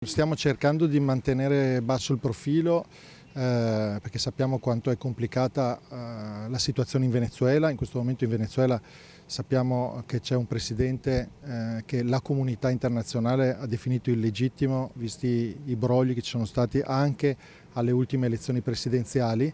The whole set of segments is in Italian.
Stiamo cercando di mantenere basso il profilo perché sappiamo quanto è complicata la situazione in Venezuela. In questo momento in Venezuela sappiamo che c'è un presidente che la comunità internazionale ha definito illegittimo, visti i brogli che ci sono stati anche alle ultime elezioni presidenziali.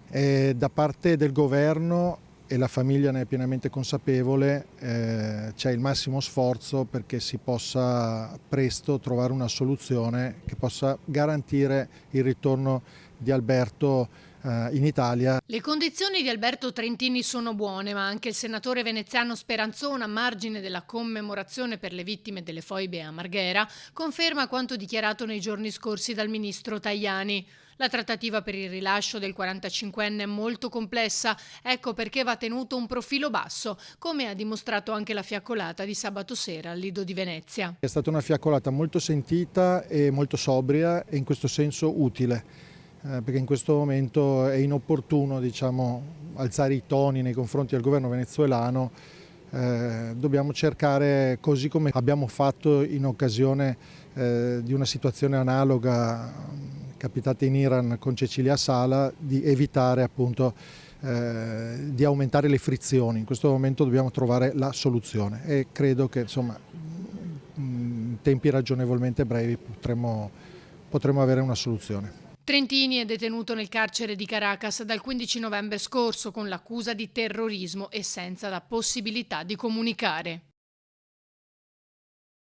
Da parte del governo, e la famiglia ne è pienamente consapevole, c'è il massimo sforzo perché si possa presto trovare una soluzione che possa garantire il ritorno di Alberto in Italia. Le condizioni di Alberto Trentini sono buone, ma anche il senatore veneziano Speranzona, a margine della commemorazione per le vittime delle foibe a Marghera, conferma quanto dichiarato nei giorni scorsi dal ministro Tajani. La trattativa per il rilascio del 45enne è molto complessa, ecco perché va tenuto un profilo basso, come ha dimostrato anche la fiaccolata di sabato sera al Lido di Venezia. È stata una fiaccolata molto sentita e molto sobria e in questo senso utile, perché in questo momento è inopportuno, alzare i toni nei confronti del governo venezuelano. Dobbiamo cercare, così come abbiamo fatto in occasione di una situazione analoga capitata in Iran con Cecilia Sala, di evitare appunto di aumentare le frizioni. In questo momento dobbiamo trovare la soluzione e credo che in tempi ragionevolmente brevi potremo avere una soluzione. Trentini è detenuto nel carcere di Caracas dal 15 novembre scorso con l'accusa di terrorismo e senza la possibilità di comunicare.